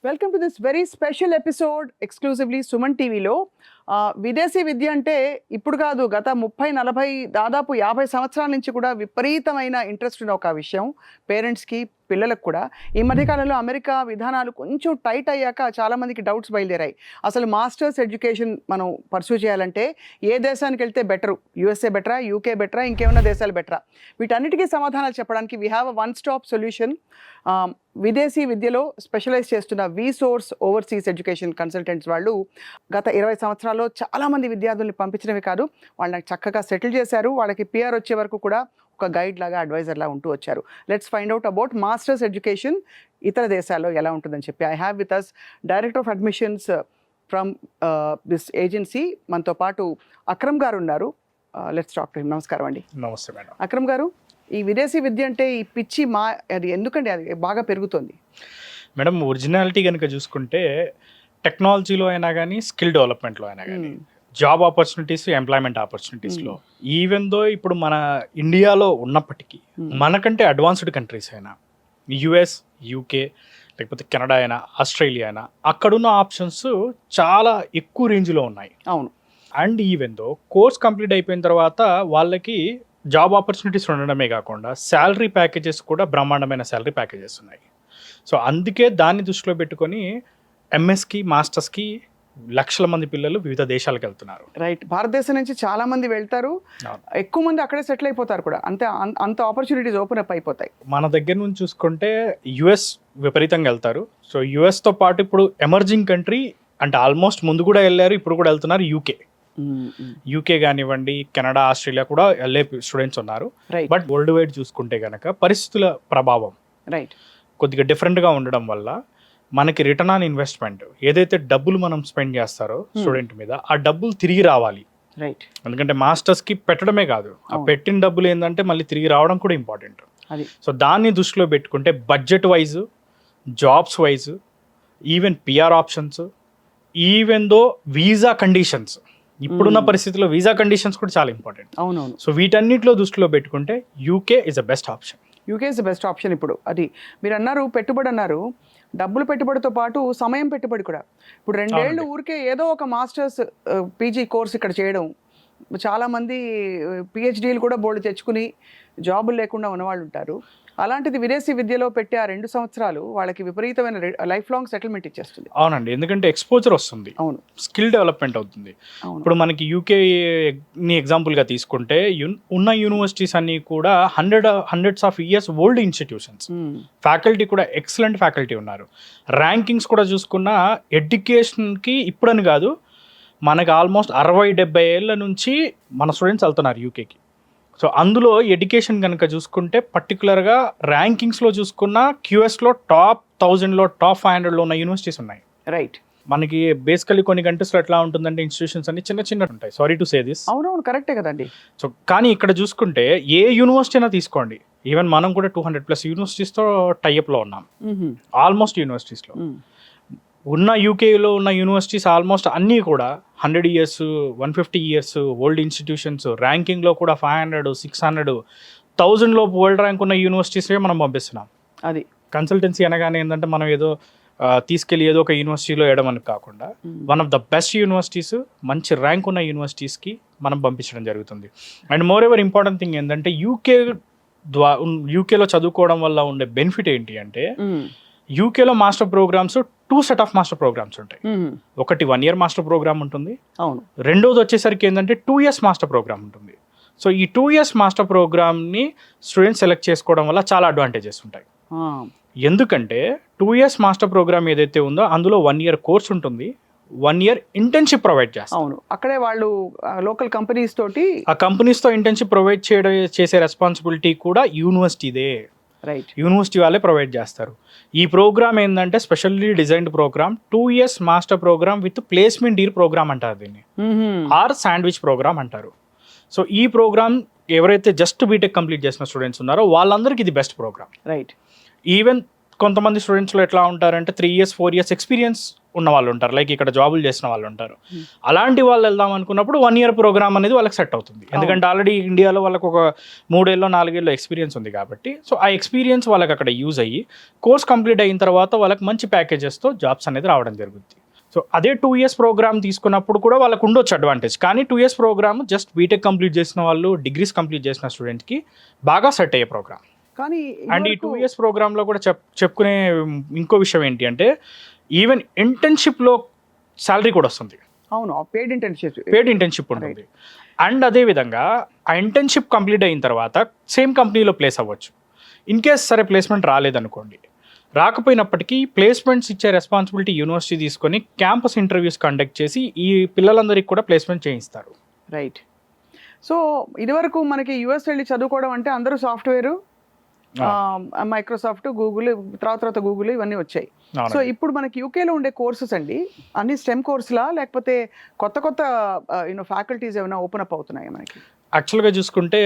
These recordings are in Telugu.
Welcome to this very special episode exclusively Suman టీవీలో. విదేశీ విద్య అంటే ఇప్పుడు కాదు, గత 30-40 దాదాపు 50 సంవత్సరాల నుంచి కూడా విపరీతమైన ఇంట్రెస్ట్ ఉన్న ఒక విషయం పేరెంట్స్కి, పిల్లలకు కూడా. ఈ మధ్యకాలంలో అమెరికా విధానాలు కొంచెం టైట్ అయ్యాక చాలామందికి డౌట్స్ బయలుదేరాయి. అసలు మాస్టర్స్ ఎడ్యుకేషన్ మనం పర్సూ చేయాలంటే ఏ దేశానికి వెళ్తే బెటరు? యూఎస్ఏ బెటరా, యూకే బెటరా, ఇంకేమైనా దేశాలు బెటరా? వీటన్నిటికీ సమాధానాలు చెప్పడానికి we have a one stop solution. విదేశీ విద్యలో స్పెషలైజ్ చేస్తున్న విసోర్స్ ఓవర్సీస్ ఎడ్యుకేషన్ కన్సల్టెంట్స్ వాళ్ళు గత 20 సంవత్సరాల్లో చాలామంది విద్యార్థుల్ని పంపించడమే కాదు, వాళ్ళని చక్కగా సెటిల్ చేశారు. వాళ్ళకి పిఆర్ వచ్చే వరకు కూడా ఒక గైడ్ లాగా, అడ్వైజర్ లాగా ఉంటూ వచ్చారు. Let's find out about masters education ఇతర దేశాల్లో ఎలా ఉంటుందని చెప్పి. I have with us director of admissions from this agency. మనతో పాటు అక్రమ్ గారు ఉన్నారు. Let's talk to him. నమస్కారం అండి. నమస్తే మేడం. అక్రమ్ గారు, ఈ విదేశీ విద్య అంటే ఈ పిచ్చి అది ఎందుకండి అది బాగా పెరుగుతుంది? మేడం, ఒరిజినాలిటీ కనుక చూసుకుంటే టెక్నాలజీలో అయినా కానీ, స్కిల్ డెవలప్మెంట్లో అయినా కానీ, జాబ్ ఆపర్చునిటీస్, ఎంప్లాయ్మెంట్ ఆపర్చునిటీస్లో, ఈవెన్ దో ఇప్పుడు మన ఇండియాలో ఉన్నప్పటికీ మనకంటే అడ్వాన్స్డ్ కంట్రీస్ అయినా యుఎస్, యూకే, లేకపోతే కెనడా అయినా, ఆస్ట్రేలియా అయినా, అక్కడున్న ఆప్షన్స్ చాలా ఎక్కువ రేంజ్లో ఉన్నాయి. అవును. And even though course complete అయిపోయిన తర్వాత వాళ్ళకి జాబ్ ఆపర్చునిటీస్ ఉండడమే కాకుండా శాలరీ ప్యాకేజెస్ కూడా బ్రహ్మాండమైన శాలరీ ప్యాకేజెస్ ఉన్నాయి. సో అందుకే దాన్ని దృష్టిలో పెట్టుకొని ఎంఎస్కి, మాస్టర్స్కి లక్షల మంది పిల్లలు వివిధ దేశాలకు వెళ్తున్నారు. రైట్. భారతదేశం నుంచి చాలా మంది వెళ్తారు, ఎక్కువ మంది అక్కడే సెటిల్ అయిపోతారు కూడా. అంత ఆపర్చునిటీస్ ఓపెన్ అప్ అయిపోతాయి. మన దగ్గర నుంచి చూసుకుంటే యుఎస్ విపరీతంగా వెళ్తారు. సో యుఎస్తో పాటు ఇప్పుడు ఎమర్జింగ్ కంట్రీ అంటే ఆల్మోస్ట్ ముందు కూడా వెళ్ళారు, ఇప్పుడు కూడా వెళ్తున్నారు యూకే కానివ్వండి, కెనడా, ఆస్ట్రేలియా కూడా వెళ్ళే స్టూడెంట్స్ ఉన్నారు. బట్ వరల్డ్ వైడ్ చూసుకుంటే కనుక పరిస్థితుల ప్రభావం కొద్దిగా డిఫరెంట్గా ఉండడం వల్ల మనకి రిటర్న్ ఆన్ ఇన్వెస్ట్మెంట్, ఏదైతే డబ్బులు మనం స్పెండ్ చేస్తారో స్టూడెంట్ మీద, ఆ డబ్బులు తిరిగి రావాలి. రైట్. ఎందుకంటే మాస్టర్స్కి పెట్టడమే కాదు, ఆ పెట్టిన డబ్బులు ఏంటంటే మళ్ళీ తిరిగి రావడం కూడా ఇంపార్టెంట్. సో దాన్ని దృష్టిలో పెట్టుకుంటే budget wise, jobs wise, even PR options, even though visa conditions, ఇప్పుడున్న పరిస్థితుల్లో వీసా కండిషన్స్ కూడా చాలా ఇంపార్టెంట్. అవునవును. సో వీటన్నిటిలో దృష్టిలో పెట్టుకుంటే UK is the best option. UK is the best option. ఇప్పుడు అది మీరు అన్నారు, పెట్టుబడి అన్నారు. డబ్బులు పెట్టుబడితో పాటు సమయం పెట్టుబడి కూడా. ఇప్పుడు 2 ఏళ్ళు ఊరికే ఏదో ఒక మాస్టర్స్ పీజీ కోర్స్ ఇక్కడ చేయడం, చాలామంది పిహెచ్డీలు కూడా బోర్డు తెచ్చుకుని జాబులు లేకుండా ఉన్నవాళ్ళు ఉంటారు. అలాంటిది విదేశీ విద్యలో పెట్టే ఆ 2 సంవత్సరాలు వాళ్ళకి విపరీతమైన లైఫ్ లాంగ్ సెటిల్మెంట్ ఇచ్చేస్తుంది. అవునండి, ఎందుకంటే ఎక్స్పోజర్ వస్తుంది. అవును. స్కిల్ డెవలప్మెంట్ అవుతుంది. ఇప్పుడు మనకి యూకేని ఎగ్జాంపుల్గా తీసుకుంటే ఉన్న యూనివర్సిటీస్ అన్నీ కూడా hundreds of years old institutions. Faculty కూడా ఎక్సలెంట్ ఫ్యాకల్టీ ఉన్నారు. ర్యాంకింగ్స్ కూడా చూసుకున్న ఎడ్యుకేషన్కి ఇప్పుడని కాదు, మనకి ఆల్మోస్ట్ 60-70 ఏళ్ళ నుంచి మన స్టూడెంట్స్ వెళ్తున్నారు యూకేకి. సో అందులో ఎడ్యుకేషన్ కనుక చూసుకుంటే పర్టికులర్గా ర్యాంకింగ్స్లో చూసుకున్న క్యూఎస్లో టాప్ 1000లో, టాప్ 500లో ఉన్న యూనివర్సిటీస్ ఉన్నాయి. రైట్. మనకి బేసికలీ కొన్ని కంట్రీస్లో ఎట్లా ఉంటుందంటే ఇన్స్టిట్యూషన్స్ అన్ని చిన్న ఉంటాయి. Sorry to say this. అవునవును, కరెక్టే కదండి. సో కానీ ఇక్కడ చూసుకుంటే ఏ యూనివర్సిటీ అయినా తీసుకోండి, ఈవెన్ మనం కూడా 200+ యూనివర్సిటీస్తో టైఅప్లో ఉన్నాం. ఆల్మోస్ట్ యూనివర్సిటీస్లో ఉన్న యూకేలో ఉన్న యూనివర్సిటీస్ ఆల్మోస్ట్ అన్నీ కూడా 100 years, 150 years ఓల్డ్ ఇన్స్టిట్యూషన్స్. ర్యాంకింగ్లో కూడా 500, 600, 1000లో వరల్డ్ ర్యాంక్ ఉన్న యూనివర్సిటీసే మనం పంపిస్తున్నాం. అది కన్సల్టెన్సీ అనగానే ఏంటంటే మనం ఏదో తీసుకెళ్ళి ఏదో ఒక యూనివర్సిటీలో వేయడం కాకుండా one of the best universities, మంచి ర్యాంక్ ఉన్న యూనివర్సిటీస్కి మనం పంపించడం జరుగుతుంది. And more ever important thing ఏంటంటే యూకేలో చదువుకోవడం వల్ల ఉండే బెనిఫిట్ ఏంటి అంటే, యూకేలో master programs 2 set of master programs ఉంటాయి. ఒకటి 1 year మాస్టర్ ప్రోగ్రామ్ ఉంటుంది. అవును. రెండోది వచ్చేసరికి ఏంటంటే 2 years మాస్టర్ ప్రోగ్రామ్ ఉంటుంది. సో ఈ 2 years మాస్టర్ ప్రోగ్రామ్ని స్టూడెంట్స్ సెలెక్ట్ చేసుకోవడం వల్ల చాలా అడ్వాంటేజెస్ ఉంటాయి. ఎందుకంటే 2 years మాస్టర్ ప్రోగ్రామ్ ఏదైతే ఉందో అందులో 1 year కోర్స్ ఉంటుంది, 1 year ఇంటర్న్షిప్ ప్రొవైడ్ చేస్తారు. అవును. అక్కడే వాళ్ళు లోకల్ కంపెనీస్ తోటి, ఆ కంపెనీస్తో ఇంటర్న్షిప్ ప్రొవైడ్ చేసే రెస్పాన్సిబిలిటీ కూడా యూనివర్సిటీదే. రైట్. యూనివర్సిటీ వాళ్ళే ప్రొవైడ్ చేస్తారు. ఈ ప్రోగ్రామ్ ఏంటంటే specially designed program, 2 years master program with placement deal program అంటారు దీన్ని, ఆర్ శాండ్విచ్ ప్రోగ్రామ్ అంటారు. సో ఈ ప్రోగ్రామ్ ఎవరైతే జస్ట్ బీటెక్ కంప్లీట్ చేసిన స్టూడెంట్స్ ఉన్నారో వాళ్ళందరికీ ఇది బెస్ట్ ప్రోగ్రామ్. రైట్. ఈవెన్ కొంతమంది స్టూడెంట్స్లో ఎట్లా ఉంటారంటే 3 years 4 years ఎక్స్పీరియన్స్ ఉన్న వాళ్ళు ఉంటారు, లైక్ ఇక్కడ జాబులు చేసిన వాళ్ళు ఉంటారు. అలాంటి వాళ్ళు వెళ్దాం అనుకున్నప్పుడు 1 year ప్రోగ్రామ్ అనేది వాళ్ళకి సెట్ అవుతుంది, ఎందుకంటే ఆల్రెడీ ఇండియాలో వాళ్ళకి ఒక 3 ఏళ్ళు 4 ఏళ్ళు ఎక్స్పీరియన్స్ ఉంది కాబట్టి. సో ఆ ఎక్స్పీరియన్స్ వాళ్ళకి అక్కడ యూజ్ అయ్యి కోర్స్ కంప్లీట్ అయిన తర్వాత వాళ్ళకి మంచి ప్యాకేజెస్తో జాబ్స్ అనేది రావడం జరుగుతుంది. సో అదే 2 years ప్రోగ్రామ్ తీసుకున్నప్పుడు కూడా వాళ్ళకు ఉండొచ్చు అడ్వాంటేజ్, కానీ 2 years program just BTech complete చేసిన వాళ్ళు, డిగ్రీస్ కంప్లీట్ చేసిన స్టూడెంట్కి బాగా సెట్ అయ్యే ప్రోగ్రామ్. కానీ అండ్ ఈ 2 years ప్రోగ్రాంలో కూడా చెప్పుకునే ఇంకో విషయం ఏంటి అంటే ఈవెన్ ఇంటర్న్షిప్లో శాలరీ కూడా వస్తుంది. అవును, పెయిడ్ ఇంటర్న్షిప్ ఉంటుంది. అండ్ అదేవిధంగా ఆ ఇంటర్న్షిప్ కంప్లీట్ అయిన తర్వాత సేమ్ కంపెనీలో ప్లేస్ అవ్వచ్చు. ఇన్ కేస్ సరే ప్లేస్మెంట్ రాలేదనుకోండి, రాకపోయినప్పటికీ ప్లేస్మెంట్స్ ఇచ్చే రెస్పాన్సిబిలిటీ యూనివర్సిటీ తీసుకొని క్యాంపస్ ఇంటర్వ్యూస్ కండక్ట్ చేసి ఈ పిల్లలందరికీ కూడా ప్లేస్మెంట్ చేయిస్తారు. రైట్. సో ఇదివరకు మనకి యుఎస్ వెళ్ళి చదువుకోవడం అంటే అందరూ సాఫ్ట్వేర్, మైక్రోసాఫ్ట్, గూగుల్, తర్వాత గూగుల్ ఇవన్నీ వచ్చాయి. సో ఇప్పుడు మనకి యూకేలో ఉండే కోర్సెస్ అండి అన్ని స్టెమ్ కోర్సులా, లేకపోతే కొత్త ఫ్యాకల్టీస్ ఏమైనా ఓపెన్ అప్ అవుతున్నాయి మనకి? యాక్చువల్గా చూసుకుంటే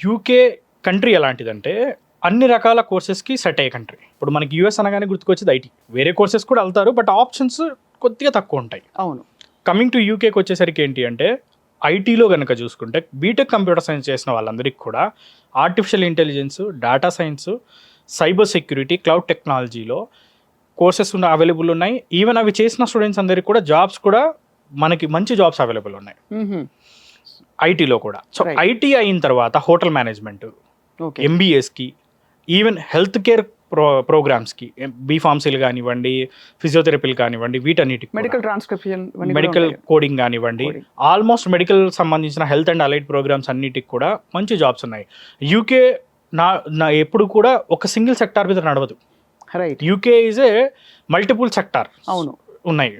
యూకే కంట్రీ ఎలాంటిదంటే అన్ని రకాల కోర్సెస్కి సెట్ అయ్యే కంట్రీ. ఇప్పుడు మనకి యూఎస్ అనగానే గుర్తుకొచ్చేది ఐటీ, వేరే కోర్సెస్ కూడా వెళ్తారు బట్ ఆప్షన్స్ కొద్దిగా తక్కువ ఉంటాయి. అవును. కమింగ్ టు యూకేకి వచ్చేసరికి ఏంటి అంటే ఐటీలో కనుక చూసుకుంటే బీటెక్ కంప్యూటర్ సైన్స్ చేసిన వాళ్ళందరికీ కూడా artificial intelligence, data science, cyber security, cloud టెక్నాలజీలో కోర్సెస్ అవైలబుల్ ఉన్నాయి. ఈవెన్ అవి చేసిన స్టూడెంట్స్ అందరికీ కూడా జాబ్స్ కూడా మనకి మంచి జాబ్స్ అవైలబుల్ ఉన్నాయి ఐటీలో కూడా. సో ఐటీ అయిన తర్వాత హోటల్ మేనేజ్మెంట్, ఎంబీఏస్కి, ఈవెన్ హెల్త్ కేర్ ప్రోగ్రామ్స్కి, బీఫార్మసీలు కానివ్వండి, ఫిజియోథెరపీలు కానివ్వండి, వీటన్నిటికి మెడికల్ ట్రాన్స్క్రిప్షన్, మెడికల్ కోడింగ్ కానివ్వండి, ఆల్మోస్ట్ మెడికల్ సంబంధించిన హెల్త్ అండ్ అలైడ్ ప్రోగ్రామ్స్ అన్నిటికి కూడా మంచి జాబ్స్ ఉన్నాయి. యూకే నా ఎప్పుడు కూడా ఒక సింగిల్ సెక్టార్ మీద నడవదు. Right. UK is A multiple sector. అవును, ఉన్నాయి.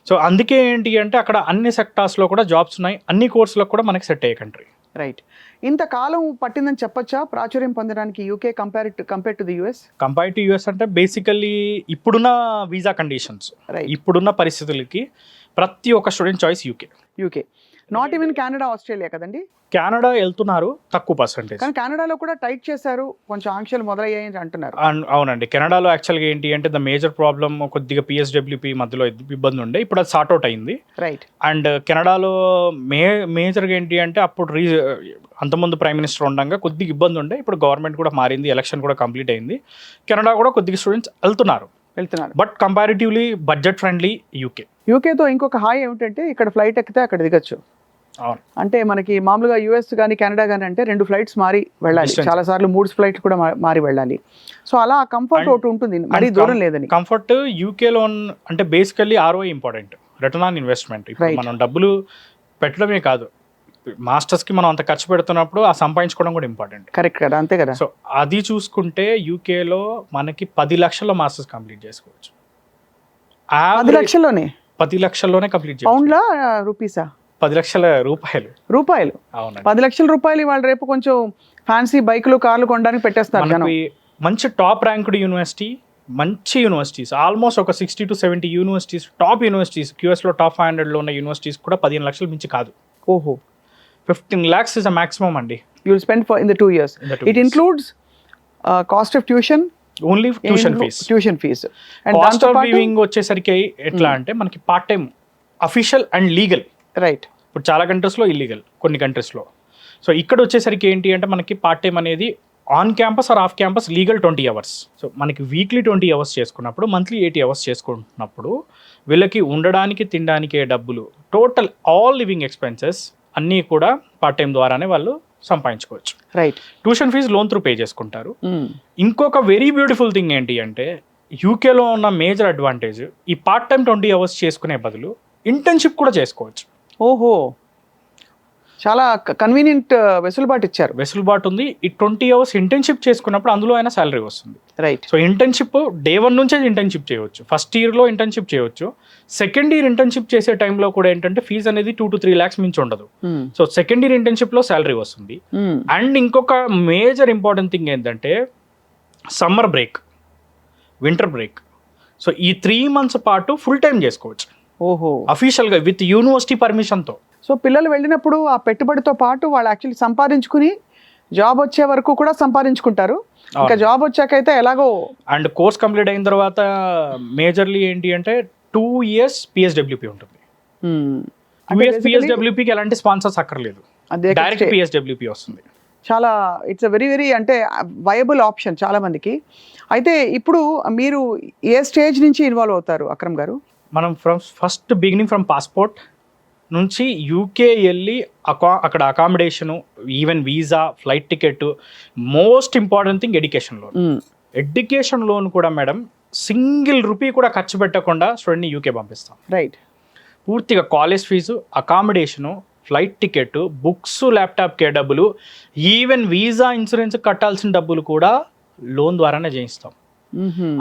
సో అందుకే ఏంటి అంటే అక్కడ అన్ని సెక్టార్స్లో కూడా జాబ్స్ ఉన్నాయి, అన్ని కోర్సులకు కూడా మనకి సెట్ అయ్యే కంట్రీ. రైట్. ఇంతకాలం పట్టిందని చెప్పొచ్చా ప్రాచుర్యం పొందడానికి UK compare to the US? Compare to US అంటే బేసికల్లీ ఇప్పుడున్న వీసా కండిషన్స్, ఇప్పుడున్న పరిస్థితులకి ప్రతి ఒక్క student choice UK. Not even Canada, Australia కదండి? కెనడా వెళ్తున్నారు తక్కువ పర్సెంటేజ్, కానీ కెనడాలో కూడా టైట్ చేశారు, కొంచెం ఆంక్షలు మొదలయ్యాయని అంటున్నారు. అవునండి. కెనడాలో యాక్చువల్గా ఏంటి అంటే ద మేజర్ ప్రాబ్లమ్ కొద్దిగా పిఎస్డబ్ల్యూపీ మధ్యలో ఇబ్బంది ఉండే, ఇప్పుడు అది సార్ట్ అవుట్ అయింది. రైట్. అండ్ కెనడాలో మేజర్గా ఏంటి అంటే అప్పుడు అంతకుముందు ప్రైమ్ మినిస్టర్ ఉండగా కొద్దిగా ఇబ్బంది ఉండే, ఇప్పుడు గవర్నమెంట్ కూడా మారింది, ఎలక్షన్ కూడా కంప్లీట్ అయింది, కెనడా కూడా కొద్దిగా స్టూడెంట్స్ వెళ్తున్నారు. బట్ కంపారిటివ్లీ బడ్జెట్ ఫ్రెండ్లీ యూకేతో ఇంకొక హాయ్ ఏమిటంటే ఇక్కడ ఫ్లైట్ ఎక్కితే అక్కడ దిగచ్చు. అంటే మనకి మామూలుగా యుఎస్ కానీ కెనడా కానీ అంటే 2 ఫ్లైట్స్ మారి వెళ్ళాలి, చాలా సార్లు 3 ఫ్లైట్లు కూడా మారి వెళ్ళాలి. సో అలా కంఫర్ట్ ఒకటి ఉంటుంది, మరీ దూరం లేదని. కంఫర్ట్ యూకేలో అంటే basically ROI important, return on investment. మనం డబ్బులు పెట్టడమే కాదు, మాస్టర్స్కి మనం అంత ఖర్చు పెడుతున్నప్పుడు ఆ సంపాదించుకోవడం కూడా ఇంపార్టెంట్. కరెక్ట్ కదా, అంతే కదా. సో అది చూసుకుంటే యూకేలో మనకి 10 లక్షల్లో మాస్టర్స్ కంప్లీట్ చేసుకోవచ్చు. 10 లక్షల్లోనే? 10 లక్షల్లోనే కంప్లీట్ చేసుకోవచ్చు. పౌండ్లా రూపీసా? 10 లక్షల రూపాయలు. అవును, 10 లక్షల రూపాయలు ఇవాళ రేపు కొంచెం ఫ్యాన్సీ బైకులు, కార్లు కొనడానికి పెట్టేస్తారు. మంచి టాప్ ర్యాంక్డ్ యూనివర్సిటీ, మంచి యూనివర్సిటీస్, ఆల్మోస్ట్ ఒక 60 to 70 యూనివర్సిటీస్, టాప్ యూనివర్సిటీస్, క్యూఎస్లో టాప్ 500లో ఉన్న యూనివర్సిటీస్ కూడా 15 లక్షలు మించి కాదు. ఓహో. 15 lakhs is a maximum అండి. You will spend in the 2 years. It includes cost of tuition. Only tuition fees. And cost of living వచ్చేసరికి ఎట్లా అంటే మనకి part time, official and legal. Right. ఇప్పుడు చాలా కంట్రీస్లో ఇల్లీగల్, కొన్ని కంట్రీస్లో. సో ఇక్కడ వచ్చేసరికి ఏంటి అంటే మనకి పార్ట్ టైం అనేది on campus are off campus legal 20 hours. So మనకి వీక్లీ 20 hours చేసుకున్నప్పుడు, మంత్లీ 80 hours చేసుకుంటున్నప్పుడు వీళ్ళకి ఉండడానికి, తినడానికి డబ్బులు, టోటల్ ఆల్ లివింగ్ ఎక్స్పెన్సెస్ అన్నీ కూడా పార్ట్ టైం ద్వారానే వాళ్ళు సంపాదించుకోవచ్చు. Right. Tuition fee loan through pay చేసుకుంటారు. ఇంకొక వెరీ బ్యూటిఫుల్ థింగ్ ఏంటి అంటే యూకేలో ఉన్న మేజర్ అడ్వాంటేజ్, ఈ పార్ట్ టైం 20 hours చేసుకునే బదులు ఇంటర్న్షిప్ కూడా చేసుకోవచ్చు. ఓహో, చాలా కన్వీనియంట్ వెసులుబాటు ఉంది. ఈ 20 hours ఇంటర్న్షిప్ చేసుకున్నప్పుడు అందులో అయినా శాలరీ వస్తుంది. రైట్. సో ఇంటర్న్షిప్ డే 1 నుంచే ఇంటర్న్షిప్ చేయవచ్చు. ఫస్ట్ ఇయర్లో ఇంటర్న్షిప్ చేయవచ్చు. సెకండ్ ఇయర్ ఇంటర్న్షిప్ చేసే టైంలో కూడా ఏంటంటే ఫీజు అనేది 2 to 3 lakhs మించి ఉండదు. సో సెకండ్ ఇయర్ ఇంటర్న్షిప్లో శాలరీ వస్తుంది. అండ్ ఇంకొక మేజర్ ఇంపార్టెంట్ థింగ్ ఏంటంటే summer break, winter break. So ఈ 3 months పాటు ఫుల్ టైం చేసుకోవచ్చు. ఓహో, అఫీషియల్గా విత్ యూనివర్సిటీ పర్మిషన్తో. సో పిల్లలు వెళ్ళినప్పుడు ఆ పెట్టుబడితో పాటు వాళ్ళు యాక్చువల్లీ సంపాదించుకుని జాబ్ వచ్చే వరకు కూడా సంపాదించుకుంటారు, ఇంకా జాబ్ వచ్చాకైతే ఎలాగో. అండ్ కోర్స్ కంప్లీట్ అయిన తర్వాత మేజర్లీ ఏంటి అంటే 2 years PSWP ఉంటుంది. 2 years PSWPకి ఎలాంటి స్పాన్సర్స్ అక్కర్లేదు, డైరెక్ట్ PSWP వస్తుంది. చాలా ఇట్స్ వెరీ వెరీ అంటే వయబుల్ ఆప్షన్ చాలా మందికి. అయితే ఇప్పుడు మీరు ఏ స్టేజ్ నుంచి ఇన్వాల్వ్ అవుతారు అక్రమ్ గారు? మనం ఫస్ట్ బిగినింగ్ ఫ్రమ్ పాస్పోర్ట్ నుంచి యూకే వెళ్ళి అక్కడ accommodation, even visa, flight ticket, most important thing education loan. Education loan కూడా మేడం సింగిల్ రూపీ కూడా ఖర్చు పెట్టకుండా స్టూడెంట్ని యూకే పంపిస్తాం. రైట్. పూర్తిగా college fees, accommodation, flight ticket, books, ల్యాప్టాప్కే డబ్బులు, ఈవెన్ వీసా, ఇన్సూరెన్స్ కట్టాల్సిన డబ్బులు కూడా లోన్ ద్వారానే చేయిస్తాం.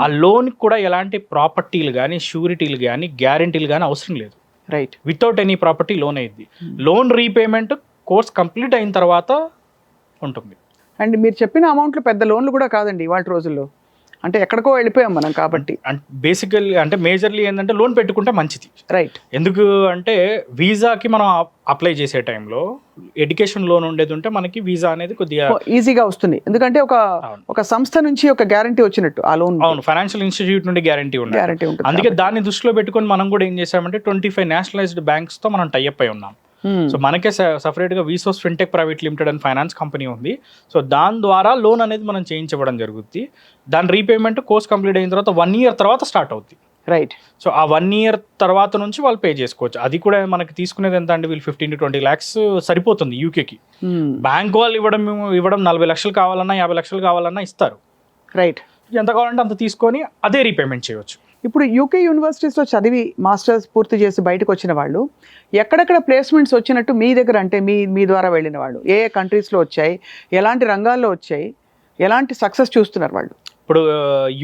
ఆ లోన్కి కూడా ఎలాంటి ప్రాపర్టీలు కానీ, షూరిటీలు కానీ, గ్యారంటీలు కానీ అవసరం లేదు. Right. Without any property loan అయ్యింది. లోన్ రీపేమెంట్ కోర్స్ కంప్లీట్ అయిన తర్వాత ఉంటుంది. అండ్ మీరు చెప్పిన అమౌంట్లు పెద్ద లోన్లు కూడా కాదండి ఇవాళ రోజుల్లో, అంటే ఎక్కడికో వెళ్ళిపోయాం మనం కాబట్టి. బేసికల్లీ అంటే మేజర్లీ ఏంటంటే లోన్ పెట్టుకుంటే మంచిది. రైట్. ఎందుకు అంటే వీసాకి మనం అప్లై చేసే టైంలో ఎడ్యుకేషన్ లోన్ ఉండేది ఉంటే మనకి వీసా అనేది కొద్దిగా ఈజీగా వస్తుంది, ఎందుకంటే ఒక సంస్థ నుంచి ఒక గ్యారంటీ వచ్చినట్టు ఆ లోన్. అవును, ఫైనాన్షియల్ ఇన్స్టిట్యూట్ నుండి గ్యారంటీ ఉంటుంది. అందుకే దాన్ని దృష్టిలో పెట్టుకొని మనం కూడా ఏం చేసామంటే 25 నేషనలైజ్డ్ బ్యాంక్స్ తో మనం టైఅప్ అయి ఉన్నాం. సో మనకే సపరేట్గా వీసోస్ ఫిన్టెక్ ప్రైవేట్ లిమిటెడ్ అని ఫైనాన్స్ కంపెనీ ఉంది. సో దాని ద్వారా లోన్ అనేది మనం చేయించబడడం జరుగుద్ది. దాని రీపేమెంట్ కోర్స్ కంప్లీట్ అయిన తర్వాత 1 year తర్వాత స్టార్ట్ అవుద్ది. రైట్. సో ఆ 1 year తర్వాత నుంచి వాళ్ళు పే చేసుకోవచ్చు. అది కూడా మనకి తీసుకునేది ఎంత అంటే వీళ్ళు 15 to 20 lakhs సరిపోతుంది యూకేకి. బ్యాంక్ వాళ్ళు ఇవ్వడం 40 లక్షలు కావాలన్నా 50 లక్షలు కావాలన్నా ఇస్తారు. రైట్. ఎంత కావాలంటే అంత తీసుకొని అదే రీపేమెంట్ చేయవచ్చు. ఇప్పుడు యూకే యూనివర్సిటీస్లో చదివి మాస్టర్స్ పూర్తి చేసి బయటకు వచ్చిన వాళ్ళు ఎక్కడెక్కడ ప్లేస్మెంట్స్ వచ్చినట్టు మీ దగ్గర, అంటే మీ ద్వారా వెళ్ళిన వాళ్ళు ఏ కంట్రీస్లో వచ్చాయి, ఎలాంటి రంగాల్లో వచ్చాయి, ఎలాంటి సక్సెస్ చూస్తున్నారు వాళ్ళు? ఇప్పుడు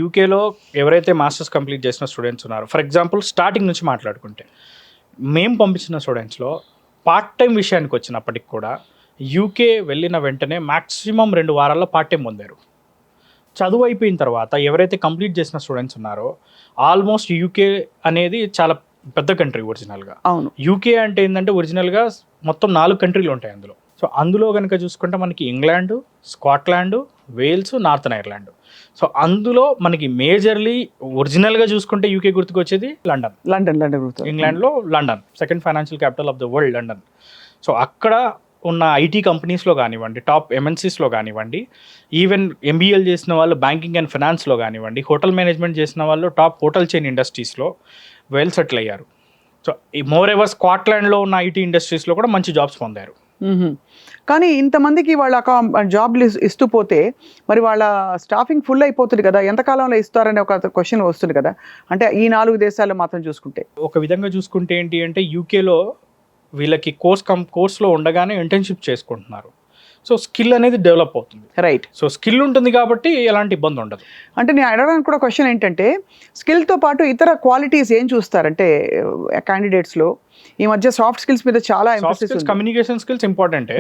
యూకేలో ఎవరైతే మాస్టర్స్ కంప్లీట్ చేసిన స్టూడెంట్స్ ఉన్నారో, ఫర్ ఎగ్జాంపుల్ స్టార్టింగ్ నుంచి మాట్లాడుకుంటే మేము పంపించిన స్టూడెంట్స్లో పార్ట్ టైం విషయానికి వచ్చినప్పటికి కూడా యూకే వెళ్ళిన వెంటనే మ్యాక్సిమం 2 వారాల్లో పార్ట్ టైం పొందారు. చదువు అయిపోయిన తర్వాత ఎవరైతే కంప్లీట్ చేసిన స్టూడెంట్స్ ఉన్నారో ఆల్మోస్ట్ యూకే అనేది చాలా పెద్ద కంట్రీ ఒరిజినల్గా. అవును. యూకే అంటే ఏంటంటే ఒరిజినల్గా మొత్తం 4 కంట్రీలు ఉంటాయి అందులో. సో అందులో కనుక చూసుకుంటే మనకి England, Scotland, Wales, northern Ireland. So అందులో మనకి మేజర్లీ ఒరిజినల్గా చూసుకుంటే యూకే గుర్తుకొచ్చేది లండన్. ఇంగ్లాండ్లో London, second financial capital of the world London. So అక్కడ ఉన్న ఐటీ కంపెనీస్లో కానివ్వండి, టాప్ ఎంఎన్సీస్లో కానివ్వండి, ఈవెన్ ఎంబీఏలు చేసిన వాళ్ళు బ్యాంకింగ్ అండ్ ఫినాన్స్లో కానివ్వండి, హోటల్ మేనేజ్మెంట్ చేసిన వాళ్ళు టాప్ హోటల్ చైన్ ఇండస్ట్రీస్లో వెల్ సెటిల్ అయ్యారు. సో ఈ మోర్ ఎవర్ స్కాట్లాండ్లో ఉన్న ఐటీ ఇండస్ట్రీస్లో కూడా మంచి జాబ్స్ పొందారు. కానీ ఇంతమందికి వాళ్ళ జాబ్లు ఇస్తూ పోతే మరి వాళ్ళ స్టాఫింగ్ ఫుల్ అయిపోతుంది కదా, ఎంతకాలంలో ఇస్తారనే ఒక క్వశ్చన్ వస్తుంది కదా. అంటే ఈ 4 దేశాల్లో మాత్రం చూసుకుంటే, ఒక విధంగా చూసుకుంటే ఏంటి అంటే యూకేలో వీళ్ళకి కోర్స్లో ఉండగానే ఇంటర్న్షిప్ చేసుకుంటున్నారు. సో స్కిల్ అనేది డెవలప్ అవుతుంది. రైట్. సో స్కిల్ ఉంటుంది కాబట్టి ఎలాంటి ఇబ్బంది ఉండదు. అంటే నేను అడగడానికి కూడా క్వశ్చన్ ఏంటంటే స్కిల్తో పాటు ఇతర క్వాలిటీస్ ఏం చూస్తారంటే క్యాండిడేట్స్లో ఈ మధ్య సాఫ్ట్ స్కిల్స్ మీద చాలా కమ్యూనికేషన్ స్కిల్స్ ఇంపార్టెంట్.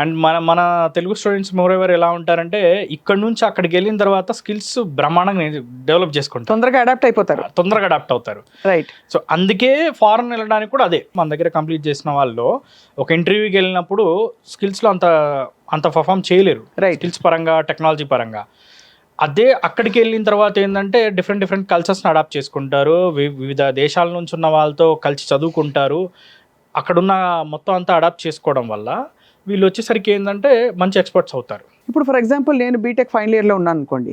అండ్ మన తెలుగు స్టూడెంట్స్ మోర్ ఎవర్ ఎలా ఉంటారంటే ఇక్కడ నుంచి అక్కడికి వెళ్ళిన తర్వాత స్కిల్స్ బ్రహ్మాండంగా డెవలప్ చేసుకుంటారు, తొందరగా అడాప్ట్ అవుతారు. రైట్. సో అందుకే ఫారెన్ వెళ్ళడానికి కూడా అదే మన దగ్గర కంప్లీట్ చేసిన వాళ్ళు ఒక ఇంటర్వ్యూకి వెళ్ళినప్పుడు స్కిల్స్లో అంత పర్ఫామ్ చేయలేరు, స్కిల్స్ పరంగా, టెక్నాలజీ పరంగా. అదే అక్కడికి వెళ్ళిన తర్వాత ఏంటంటే డిఫరెంట్ కల్చర్స్ని అడాప్ట్ చేసుకుంటారు, వివిధ దేశాల నుంచి ఉన్న వాళ్ళతో కలిసి చదువుకుంటారు. అక్కడున్న మొత్తం అంతా అడాప్ట్ చేసుకోవడం వల్ల వీళ్ళు వచ్చేసరికి ఏంటంటే మంచి ఎక్స్పర్ట్స్ అవుతారు. ఇప్పుడు ఫర్ ఎగ్జాంపుల్ నేను బీటెక్ ఫైనల్ ఇయర్లో ఉన్నాను అనుకోండి.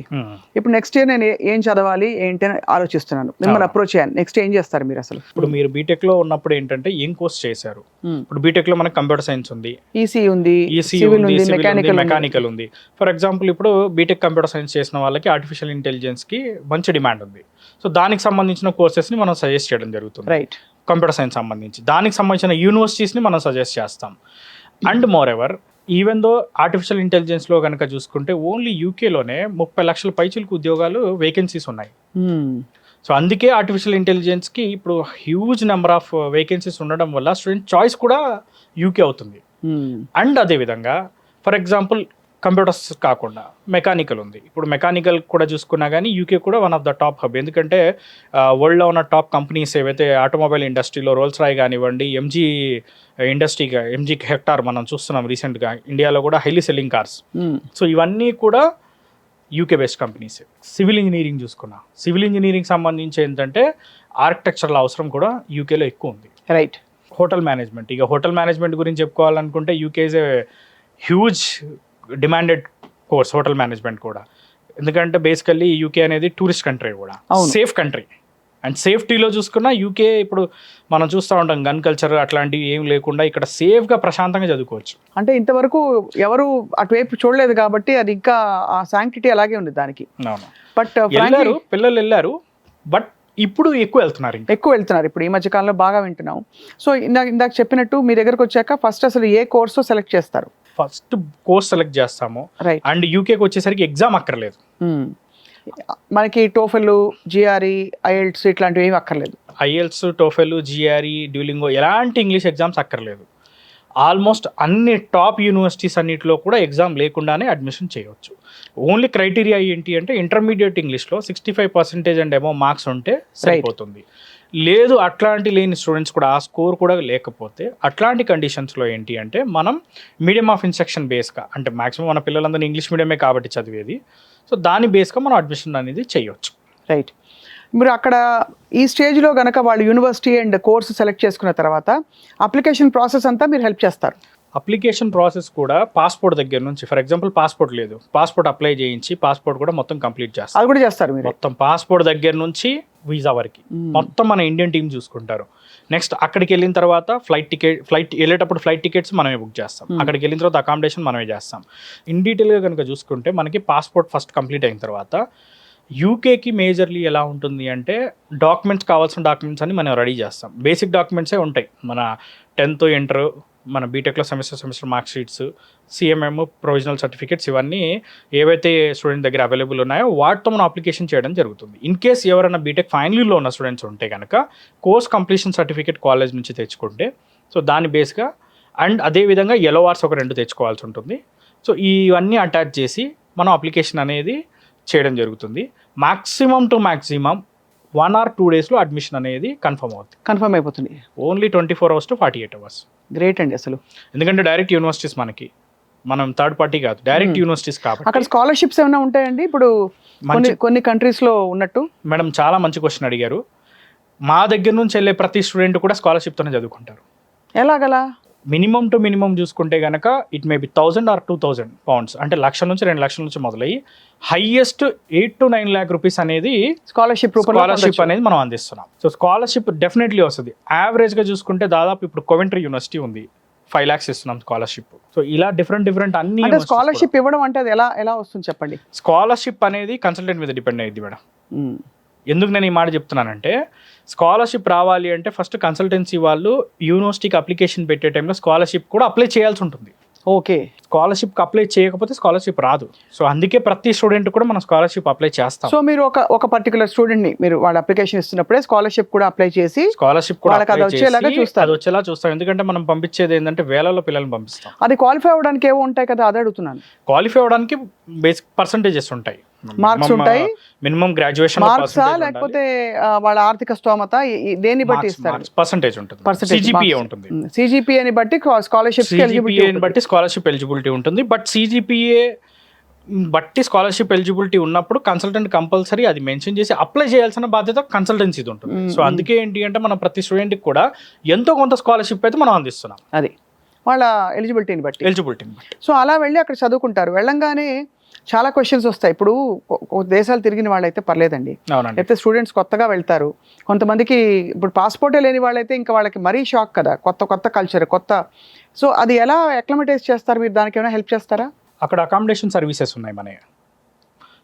ఇప్పుడు నెక్స్ట్ ఇయర్ నేను ఏం చదవాలి ఏంటి అని ఆలోచిస్తున్నాను, మిమ్మల్ని అప్రోచ్ చేయాలి. నెక్స్ట్ ఏం చేస్తారు మీరు అసలు? ఇప్పుడు మీరు బీటెక్లో ఉన్నప్పుడు ఏంటంటే ఏం కోర్స్ చేశారు? ఇప్పుడు బీటెక్లో మనకి కంప్యూటర్ సైన్స్ ఉంది, ఈసీ ఉంది, మెకానికల్ ఉంది. ఫర్ ఎగ్జాంపుల్ ఇప్పుడు బీటెక్ కంప్యూటర్ సైన్స్ చేసిన వాళ్ళకి ఆర్టిఫిషియల్ ఇంటెలిజెన్స్కి మంచి డిమాండ్ ఉంది. సో దానికి సంబంధించిన కోర్సెస్ని మనం సజెస్ట్ చేయడం జరుగుతుంది. రైట్. కంప్యూటర్ సైన్స్ సంబంధించి దానికి సంబంధించిన యూనివర్సిటీస్ని మనం సజెస్ట్ చేస్తాం. And more ever even though artificial ఇంటెలిజెన్స్లో కనుక చూసుకుంటే ఓన్లీ యూకేలోనే 30 లక్షల పైచిలకు ఉద్యోగాలు వేకెన్సీస్ ఉన్నాయి. సో అందుకే ఆర్టిఫిషియల్ ఇంటెలిజెన్స్కి ఇప్పుడు హ్యూజ్ నెంబర్ ఆఫ్ వేకెన్సీస్ ఉండడం వల్ల స్టూడెంట్ చాయిస్ కూడా యూకే అవుతుంది. అండ్ అదేవిధంగా ఫర్ ఎగ్జాంపుల్ కంప్యూటర్స్ కాకుండా మెకానికల్ ఉంది. ఇప్పుడు మెకానికల్ కూడా చూసుకున్నా కానీ యూకే కూడా one of the top hub. ఎందుకంటే వరల్డ్లో ఉన్న టాప్ కంపెనీస్ ఏవైతే ఆటోమొబైల్ ఇండస్ట్రీలో రోల్స్ రాయ్ కానివ్వండి, ఎంజీ ఇండస్ట్రీగా ఎంజీ హెక్టార్ మనం చూస్తున్నాం రీసెంట్గా, ఇండియాలో కూడా హైలీ సెల్లింగ్ కార్స్. సో ఇవన్నీ కూడా UK based companies. Civil engineering చూసుకున్నా, సివిల్ ఇంజనీరింగ్ సంబంధించి ఏంటంటే ఆర్కిటెక్చరల్ అవసరం కూడా యూకేలో ఎక్కువ ఉంది. రైట్. హోటల్ మేనేజ్మెంట్, ఇక హోటల్ మేనేజ్మెంట్ గురించి చెప్పుకోవాలనుకుంటే UK is a huge demanded course hotel management కూడా. ఎందుకంటే బేసికల్లీ యూకే అనేది టూరిస్ట్ కంట్రీ కూడా, సేఫ్ కంట్రీ. అండ్ సేఫ్టీలో చూసుకున్నా యూకే ఇప్పుడు మనం చూస్తూ ఉంటాం గన్ కల్చర్ అట్లాంటివి ఏం లేకుండా ఇక్కడ సేఫ్గా ప్రశాంతంగా చదువుకోవచ్చు. అంటే ఇంతవరకు ఎవరు అటువైపు చూడలేదు కాబట్టి అది ఇంకా ఆ శాంక్టిటీ అలాగే ఉంది దానికి. అవును, బట్ పిల్లలు వెళ్ళారు, బట్ ఇప్పుడు ఎక్కువ వెళ్తున్నారు. ఇప్పుడు ఈ మధ్య కాలంలో బాగా వింటున్నాం. సో ఇందాక చెప్పినట్టు మీ దగ్గరకు వచ్చాక ఫస్ట్ అసలు ఏ కోర్సు సెలెక్ట్ చేస్తారు? ఫస్ట్ కోర్స్ సెలెక్ట్ చేస్తాము. రైట్. అండ్ యూకేకి వచ్చేసరికి ఎగ్జామ్ అక్కర్లేదు. మనకి టోఫెల్, జిఆర్ఈ, ఐఎల్ట్స్ ఇట్లాంటివి ఏమి అక్కర్లేదు. ఐఎల్ట్స్, టోఫెల్, జిఆర్ఈ, డ్యూలింగో ఎలాంటి ఇంగ్లీష్ ఎగ్జామ్స్ అక్కర్లేదు. ఆల్మోస్ట్ అన్ని టాప్ యూనివర్సిటీస్ అన్నిటిలో కూడా ఎగ్జామ్ లేకుండానే అడ్మిషన్ చేయవచ్చు. ఓన్లీ క్రైటీరియా ఏంటి అంటే ఇంటర్మీడియట్ ఇంగ్లీష్లో 65% అండ్ అబవ్ మార్క్స్ ఉంటే సరిపోతుంది. లేదు అట్లాంటి లేని స్టూడెంట్స్ కూడా, ఆ స్కోర్ కూడా లేకపోతే అట్లాంటి కండిషన్స్లో ఏంటి అంటే మనం మీడియం ఆఫ్ ఇన్స్ట్రక్షన్ బేస్గా, అంటే మాక్సిమం మన పిల్లలందరూ ఇంగ్లీష్ మీడియమే కాబట్టి చదివేది, సో దాని బేస్గా మనం అడ్మిషన్ అనేది చేయవచ్చు. రైట్. మీరు అక్కడ ఈ స్టేజ్లో కనుక వాళ్ళు యూనివర్సిటీ అండ్ కోర్సు సెలెక్ట్ చేసుకున్న తర్వాత అప్లికేషన్ ప్రాసెస్ అంతా మీరు హెల్ప్ చేస్తారు. అప్లికేషన్ ప్రాసెస్ కూడా పాస్పోర్ట్ దగ్గర నుంచి, ఫర్ ఎగ్జాంపుల్ పాస్పోర్ట్ లేదు, పాస్పోర్ట్ అప్లై చేయించి పాస్పోర్ట్ కూడా మొత్తం కంప్లీట్ చేస్తారు. అది కూడా చేస్తారు మీరు? మొత్తం పాస్పోర్ట్ దగ్గర నుంచి వీసా వరకు మొత్తం మన ఇండియన్ టీం చూసుకుంటారు. నెక్స్ట్ అక్కడికి వెళ్ళిన తర్వాత ఫ్లైట్ వెళ్ళేటప్పుడు ఫ్లైట్ టికెట్స్ మనమే బుక్ చేస్తాం. అక్కడికి వెళ్ళిన తర్వాత అకామిడేషన్ మనమే చేస్తాం. ఇన్ డీటెయిల్గా కనుక చూసుకుంటే మనకి పాస్పోర్ట్ ఫస్ట్ కంప్లీట్ అయిన తర్వాత యూకేకి మేజర్లీ ఎలా ఉంటుంది అంటే డాక్యుమెంట్స్, కావాల్సిన డాక్యుమెంట్స్ అన్ని మనం రెడీ చేస్తాం. బేసిక్ డాక్యుమెంట్సే ఉంటాయి. మన 10th ఇంటర్, మన బీటెక్లో semester mark sheets, CMM, provisional certificates, ఇవన్నీ ఏవైతే స్టూడెంట్ దగ్గర అవైలబుల్ ఉన్నాయో వాటితో మనం అప్లికేషన్ చేయడం జరుగుతుంది. ఇన్ కేస్ ఎవరైనా బీటెక్ ఫైనల్ ఇయర్లో ఉన్న స్టూడెంట్స్ ఉంటే కనుక కోర్స్ కంప్లీషన్ సర్టిఫికేట్ కాలేజ్ నుంచి తెచ్చుకుంటే, సో దాని బేస్గా, అండ్ అదేవిధంగా ఎల్ఓఆర్స్ ఒక 2 తెచ్చుకోవాల్సి ఉంటుంది. సో ఇవన్నీ అటాచ్ చేసి మనం అప్లికేషన్ అనేది చేయడం జరుగుతుంది. మాక్సిమం 1 or 2 డేస్లో అడ్మిషన్ అనేది కన్ఫర్మ్ అయిపోతుంది. Only 24 hours to 48 hours. Great అండి అసలు. ఎందుకంటే డైరెక్ట్ యూనివర్సిటీస్, మనం థర్డ్ పార్టీ కాదు, డైరెక్ట్ యూనివర్సిటీస్ కాబట్టి. అక్కడ స్కాలర్షిప్స్ ఏమైనా ఉంటాయండి ఇప్పుడు కొన్ని కంట్రీస్లో ఉన్నట్టు? మేడం చాలా మంచి క్వశ్చన్ అడిగారు. మా దగ్గర నుంచి వెళ్ళే ప్రతి స్టూడెంట్ కూడా స్కాలర్షిప్తోనే చదువుకుంటారు. ఎలాగలా? మినిమం చూసుకుంటే కనుక it may be 1000 or 2000 pounds, అంటే 1,00,000 నుంచి 2,00,000 నుంచి మొదలయ్యి హైయెస్ట్ 8 to 9 lakh rupees అనేది స్కాలర్షిప్ అనేది మనం అందిస్తున్నాం. సో స్కాలర్షిప్ డెఫినెట్లీ వస్తుంది. యావరేజ్గా చూసుకుంటే దాదాపు ఇప్పుడు కోవెంట్రీ యూనివర్సిటీ ఉంది, 5 lakhs ఇస్తున్నాం స్కాలర్షిప్. సో ఇలా డిఫరెంట్ అన్ని. అంటే స్కాలర్షిప్ ఇవ్వడం అంటే అది ఎలా వస్తుంది చెప్పండి? స్కాలర్షిప్ అనేది కన్సల్టెంట్ మీద డిపెండ్ అయ్యింది మేడం. ఎందుకు నేను ఈ మాట చెప్తున్నానంటే, స్కాలర్షిప్ రావాలి అంటే ఫస్ట్ కన్సల్టెన్సీ వాళ్ళు యూనివర్సిటీకి అప్లికేషన్ పెట్టే టైంలో స్కాలర్షిప్ కూడా అప్లై చేయాల్సి ఉంటుంది. ఓకే. స్కాలర్షిప్కి అప్లై చేయకపోతే స్కాలర్షిప్ రాదు. సో అందుకే ప్రతి స్టూడెంట్ కూడా మనం స్కాలర్షిప్ అప్లై చేస్తాం. సో మీరు ఒక పర్టికులర్ స్టూడెంట్ని మీరు వాళ్ళ అప్లికేషన్ ఇస్తున్నప్పుడే స్కాలర్షిప్ కూడా అప్లై చేసి స్కాలర్షిప్ కూడా అది వచ్చేలా చూస్తాం. ఎందుకంటే మనం పంపించేది ఏంటంటే వేలలో పిల్లల్ని పంపిస్తాం. అది క్వాలిఫై అవ్వడానికి ఏవో ఉంటాయి కదా, అదే అడుగుతున్నాను. క్వాలిఫై అవ్వడానికి బేసిక్ పర్సంటేజెస్ ఉంటాయి, మార్క్స్ ఉంటాయి, మినిమం గ్రాడ్యుయేషన్ మార్క్స్, లేకపోతే వాళ్ళ ఆర్థిక స్తోమత, దేన్ని బట్టి ఇస్తారు? పర్సంటేజ్ ఉంటుంది, సిజిపిఏ ఉంటుంది. సిజిపిఏని బట్టి స్కాలర్షిప్ ఎలిజిబిలిటీ ఉంటుంది. బట్ సిజిపిఏ బట్టి స్కాలర్షిప్ ఎలిజిబిలిటీ ఉన్నప్పుడు కన్సల్టెంట్ కంపల్సరీ అది మెన్షన్ చేసి అప్లై చేయాల్సిన బాధ్యత కన్సల్టెన్సీది ఉంటుంది. సో అందుకే ఏంటి అంటే మనం ప్రతి స్టూడెంట్కి కూడా ఎంతో కొంత స్కాలర్షిప్ అయితే మనం అందిస్తున్నాం, అది వాళ్ళ ఎలిజిబిలిటీని బట్టి. సో అలా వెళ్ళి అక్కడ చదువుకుంటారు. వెళ్ళంగానే చాలా క్వశ్చన్స్ వస్తాయి. ఇప్పుడు దేశాలు తిరిగిన వాళ్ళైతే పర్లేదండి, అయితే స్టూడెంట్స్ కొత్తగా వెళ్తారు. కొంతమందికి ఇప్పుడు పాస్పోర్టే లేని వాళ్ళైతే ఇంకా వాళ్ళకి మరీ షాక్ కదా, కొత్త కల్చర్, కొత్త. సో అది ఎలా అక్లమటైజ్ చేస్తారు మీరు? దానికి ఏమైనా హెల్ప్ చేస్తారా? అక్కడ అకామిడేషన్ సర్వీసెస్ ఉన్నాయి మన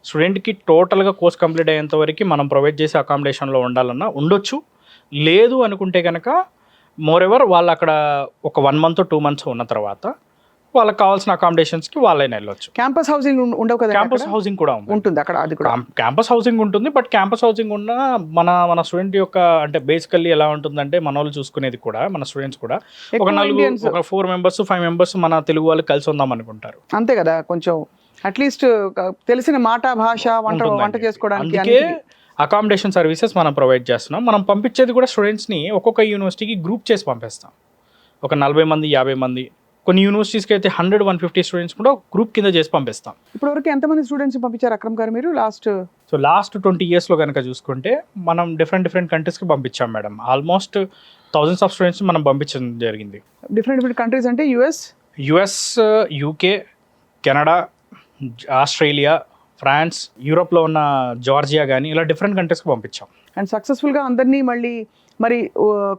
స్టూడెంట్కి. టోటల్గా కోర్స్ కంప్లీట్ అయ్యేంత వరకు మనం ప్రొవైడ్ చేసే అకామిడేషన్లో ఉండాలన్నా ఉండొచ్చు. లేదు అనుకుంటే కనుక మోర్ ఎవర్ వాళ్ళు అక్కడ ఒక 1 month or 2 months ఉన్న తర్వాత వాళ్ళకి కావాల్సిన అకామిడేషన్స్కి వాళ్ళైనా వెళ్ళొచ్చు. క్యాంపస్ హౌసింగ్ ఉండవు కదా? క్యాంపస్ హౌసింగ్ కూడా ఉంటుంది అక్కడ, అది కూడా క్యాంపస్ హౌసింగ్ ఉంటుంది. బట్ క్యాంపస్ హౌసింగ్ ఉన్న మన స్టూడెంట్ యొక్క అంటే బేసికల్లీ ఎలా ఉంటుందంటే మన వాళ్ళు చూసుకునేది కూడా మన స్టూడెంట్స్ కూడా ఒక 4 మెంబర్స్ 5 మెంబర్స్ మన తెలుగు వాళ్ళు కలిసి ఉందాం అనుకుంటారు. అంతే కదా, కొంచెం అట్లీస్ట్ తెలిసిన మాట భాష వంట చేసుకోవడానికి. అందుకే అకామిడేషన్ సర్వీసెస్ మనం ప్రొవైడ్ చేస్తున్నాం. మనం పంపించేది కూడా స్టూడెంట్స్ని ఒక్కొక్క యూనివర్సిటీకి గ్రూప్ చేసి పంపిస్తాం. ఒక 40 మంది 50 మంది, కొన్ని యూనివర్సిటీస్కి అయితే 100-150 స్టూడెంట్స్ కూడా గ్రూప్ కింద చేసి పంపిస్తాం. ఇప్పటివరకు ఎంతమంది స్టూడెంట్స్ పంపించారు అక్రమ్ గారు మీరు లాస్ట్ 20 yearsలో కనుక చూసుకుంటే మనం డిఫరెంట్ కంట్రీస్కి పంపించాం madam. Almost thousands of students మనం పంపించడం జరిగింది. డిఫరెంట్ కంట్రీస్ అంటే US, UK, Canada, Australia, France, యూరోప్లో ఉన్న జార్జియా కానీ ఇలా డిఫరెంట్ కంట్రీస్కి పంపించాం. అండ్ సక్సెస్ఫుల్గా అందరినీ మరి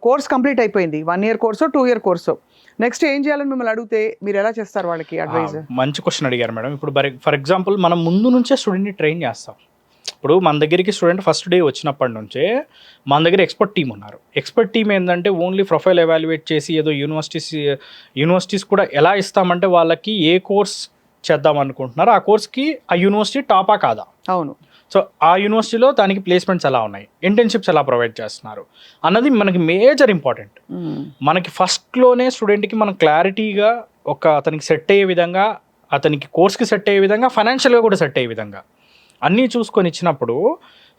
కోర్స్ కంప్లీట్ అయిపోయింది. 1 year Corso 2 year Corso. Next ఏం చేయాలని మిమ్మల్ని అడిగితే మీరు ఎలా చేస్తారు వాళ్ళకి అడ్వైజ్? మంచి క్వశ్చన్ అడిగారు మేడం. ఇప్పుడు ఫర్ ఎగ్జాంపుల్ మనం ముందు నుంచే స్టూడెంట్ని ట్రైన్ చేస్తాం. ఇప్పుడు మన దగ్గరికి స్టూడెంట్ ఫస్ట్ డే వచ్చినప్పటి నుంచే మన దగ్గర ఎక్స్పర్ట్ టీమ్ ఉన్నారు. ఎక్స్పర్ట్ టీమ్ ఏంటంటే ఓన్లీ ప్రొఫైల్ ఎవాల్యుయేట్ చేసి ఏదో యూనివర్సిటీస్ కూడా ఎలా ఇస్తామంటే వాళ్ళకి ఏ కోర్స్ చేద్దాం అనుకుంటున్నారు ఆ కోర్స్కి ఆ యూనివర్సిటీ టాపా కాదా, అవును, సో ఆ యూనివర్సిటీలో దానికి ప్లేస్మెంట్స్ ఎలా ఉన్నాయి, ఇంటర్న్షిప్స్ ఎలా ప్రొవైడ్ చేస్తున్నారు అన్నది మనకి మేజర్ ఇంపార్టెంట్. మనకి ఫస్ట్లోనే స్టూడెంట్కి మనం క్లారిటీగా అతనికి సెట్ అయ్యే విధంగా, అతనికి కోర్స్కి సెట్ అయ్యే విధంగా, ఫైనాన్షియల్గా కూడా సెట్ అయ్యే విధంగా అన్నీ చూసుకొని ఇచ్చినప్పుడు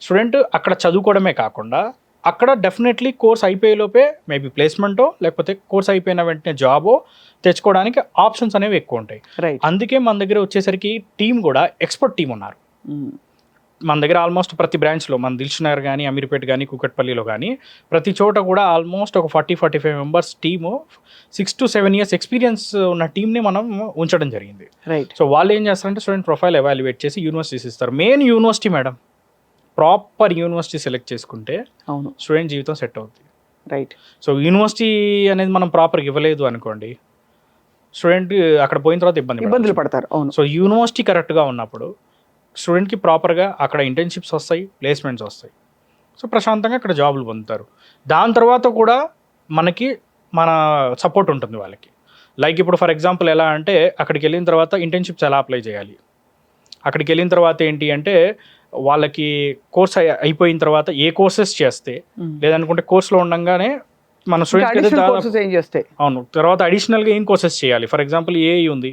స్టూడెంట్ అక్కడ చదువుకోవడమే కాకుండా అక్కడ డెఫినెట్లీ కోర్స్ అయిపోయేలోపే మేబీ ప్లేస్మెంటో లేకపోతే కోర్స్ అయిపోయిన వెంటనే జాబో తెచ్చుకోవడానికి ఆప్షన్స్ అనేవి ఎక్కువ ఉంటాయి. అందుకే మన దగ్గర వచ్చేసరికి టీం కూడా ఎక్స్పర్ట్ టీం ఉన్నారు. మన దగ్గర ఆల్మోస్ట్ ప్రతి బ్రాంచ్లో మన దిల్సుఖ్నగర్ కానీ, అమీర్పేట్ కానీ, కూకట్పల్లిలో కానీ ప్రతి చోట కూడా ఆల్మోస్ట్ ఒక 40-45 members team 6 to 7 years experience ఉన్న టీంని మనం ఉంచడం జరిగింది. సో వాళ్ళు ఏం చేస్తారంటే స్టూడెంట్ ప్రొఫైల్ ఎవాల్యుయేట్ చేసి యూనివర్సిటీస్ ఇస్తారు. Main university madam, proper university select చేసుకుంటే అవును స్టూడెంట్ జీవితం సెట్ అవుతుంది. రైట్. సో యూనివర్సిటీ అనేది మనం ప్రాపర్గా ఇవ్వలేదు అనుకోండి, స్టూడెంట్ అక్కడ పోయిన తర్వాత ఇబ్బందులు పడతారు. అవును. సో యూనివర్సిటీ కరెక్ట్గా ఉన్నప్పుడు స్టూడెంట్కి ప్రాపర్గా అక్కడ ఇంటర్న్షిప్స్ వస్తాయి, ప్లేస్మెంట్స్ వస్తాయి. సో ప్రశాంతంగా అక్కడ జాబులు పొందుతారు. దాని తర్వాత కూడా మన సపోర్ట్ ఉంటుంది వాళ్ళకి. లైక్ ఇప్పుడు ఫర్ ఎగ్జాంపుల్ ఎలా అంటే అక్కడికి వెళ్ళిన తర్వాత ఇంటర్న్షిప్స్ ఎలా అప్లై చేయాలి, అక్కడికి వెళ్ళిన తర్వాత ఏంటి అంటే వాళ్ళకి కోర్స్ అయిపోయిన తర్వాత ఏ కోర్సెస్ చేస్తే, లేదనుకుంటే కోర్స్లో ఉండగానే మన స్టూడెంట్స్ అవును తర్వాత అడిషనల్గా ఏం కోర్సెస్ చేయాలి. ఫర్ ఎగ్జాంపుల్ ఏఐ ఉంది,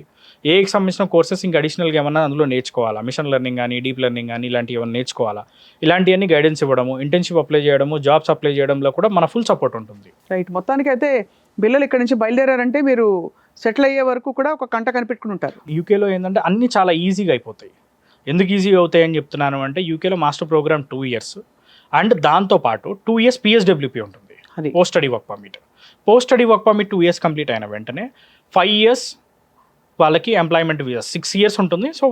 ఏఐకి సంబంధించిన కోర్సెస్ ఇంకా అడిషనల్గా ఏమన్నా అందులో నేర్చుకోవాలా, మిషన్ లెర్నింగ్ కానీ, డీప్ లెర్నింగ్ కానీ ఇలాంటివి ఏమైనా నేర్చుకోవాలా, ఇలాంటివన్నీ గైడెన్స్ ఇవ్వడము, ఇంటర్న్షిప్ అప్లై చేయడము, జాబ్స్ అప్లై చేయడంలో కూడా మన ఫుల్ సపోర్ట్ ఉంటుంది. రైట్. మొత్తానికి అయితే పిల్లలు ఇక్కడ నుంచి బయలుదేరారంటే మీరు సెటిల్ అయ్యే వరకు కూడా ఒక కంట కనిపెట్టుకుని ఉంటారు. యూకేలో ఏంటంటే అన్నీ చాలా ఈజీగా అయిపోతాయి. ఎందుకు ఈజీగా అవుతాయి అని చెప్తున్నాను అంటే యూకేలో మాస్టర్ ప్రోగ్రామ్ 2 years అండ్ దాంతోపాటు 2 years PSWP ఉంటుంది, post study work permit. Post study work permit 2 years complete అయిన వెంటనే 5 years వాళ్ళకి ఎంప్లాయ్మెంట్ వీసా 6 years ఉంటుంది. సో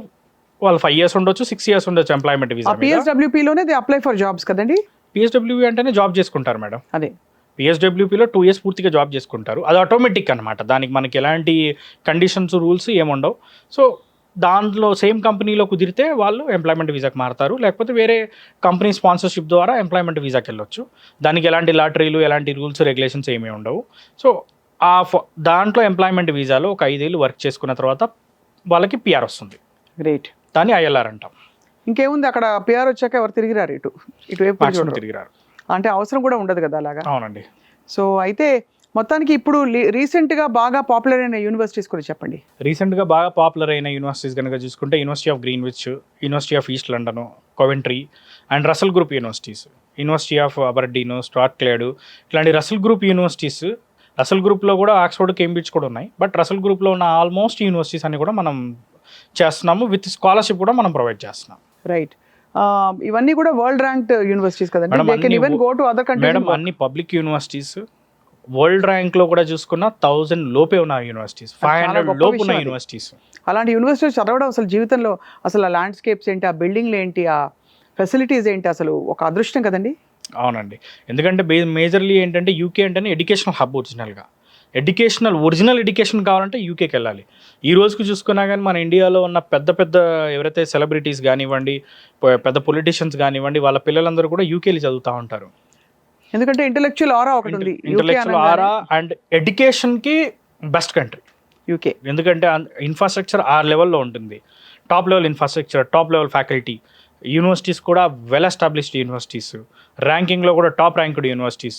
వాళ్ళు 5 years ఉండొచ్చు, 6 years ఉండొచ్చు ఎంప్లాయ్మెంట్ వీసా. PSWPలోనే దే అప్లై ఫర్ జాబ్స్ కదండి. PSWP అంటేనే జాబ్ చేసుకుంటారు మేడం. అదే PSWPలో 2 years పూర్తిగా జాబ్ చేసుకుంటారు. అది ఆటోమేటిక్ అనమాట, దానికి మనకి ఎలాంటి కండిషన్స్ రూల్స్ ఏముండవు. సో దాంట్లో సేమ్ కంపెనీలో కుదిరితే వాళ్ళు ఎంప్లాయ్మెంట్ వీసాకి మారుతారు, లేకపోతే వేరే కంపెనీ స్పాన్సర్షిప్ ద్వారా ఎంప్లాయ్మెంట్ వీసాకి వెళ్ళొచ్చు. దానికి ఎలాంటి లాటరీలు, ఎలాంటి రూల్స్ రెగ్యులేషన్స్ ఏమీ ఉండవు. సో దాంట్లో ఎంప్లాయ్మెంట్ వీసాలో ఒక 5 years వర్క్ చేసుకున్న తర్వాత వాళ్ళకి పిఆర్ వస్తుంది. గ్రేట్. దాన్ని ILR అంటాం. ఇంకేముంది అక్కడ పిఆర్ వచ్చాక ఎవరు తిరిగిరారు, ఇటువైపు తిరిగిరారు అంటే అవసరం కూడా ఉండదు కదా అలాగా. అవునండి. సో అయితే మొత్తానికి ఇప్పుడు రీసెంట్గా బాగా పాపులర్ అయిన యూనివర్సిటీస్ గురించి చెప్పండి. రీసెంట్గా బాగా పాపులర్ అయిన యూనివర్సిటీస్ కనుక చూసుకుంటే university of Greenwich, university of East London, Coventry and Russell Group universities, university of Aberdeen, Strathclyde ఇట్లాంటి రసల్ గ్రూప్ యూనివర్సిటీస్. రసల్ గ్రూప్లో కూడా ఆక్స్ఫోర్డ్, కేంబ్రిడ్జ్ కూడా ఉన్నాయి. బట్ రసల్ గ్రూప్లో ఉన్న ఆల్మోస్ట్ యూనివర్సిటీస్ అన్ని కూడా మనం చేస్తున్నాము, విత్ స్కాలర్షిప్ కూడా మనం ప్రొవైడ్ చేస్తున్నాం. రైట్. ఇవన్నీ కూడా వరల్డ్ ర్యాంక్డ్ యూనివర్సిటీస్ కదండి. మేడం అన్ని పబ్లిక్ యూనివర్సిటీస్, వరల్డ్ ర్యాంక్లో కూడా చూసుకున్న 1000 లోపే ఉన్న యూనివర్సిటీస్, 500 లోపు ఉన్న యూనివర్సిటీస్. అలాంటి యూనివర్సిటీస్ చదవడం అసలు జీవితంలో అసలు ఆ ల్యాండ్స్కేప్స్ ఏంటి, ఆ బిల్డింగ్లు ఏంటి, ఆ ఫెసిలిటీస్ ఏంటి, అసలు ఒక అదృష్టం కదండి. అవునండి. ఎందుకంటే మేజర్లీ ఏంటంటే యూకే అంటేనే ఎడ్యుకేషనల్ హబ్. ఒరిజినల్ ఎడ్యుకేషన్ కావాలంటే యూకేకి వెళ్ళాలి. ఈ రోజుకి చూసుకున్నా కానీ మన ఇండియాలో ఉన్న పెద్ద ఎవరైతే సెలబ్రిటీస్ కానివ్వండి, పెద్ద పొలిటీషియన్స్ కానివ్వండి, వాళ్ళ పిల్లలందరూ కూడా యూకేలో చదువుతూ ఉంటారు. ఎందుకంటే ఇంటెలెక్చువల్ ఆరా ఒకటి ఉంది, ఇంటెలెక్చువల్ ఆరా అండ్ ఎడ్యుకేషన్కి బెస్ట్ కంట్రీ యూకే. ఎందుకంటే ఇన్ఫ్రాస్ట్రక్చర్ ఆ లెవెల్లో ఉంటుంది. Top level infrastructure, top level faculty, universities కూడా వెల్ ఎస్టాబ్లిష్డ్ యూనివర్సిటీస్, ర్యాంకింగ్లో కూడా టాప్ ర్యాంక్డ్ యూనివర్సిటీస్.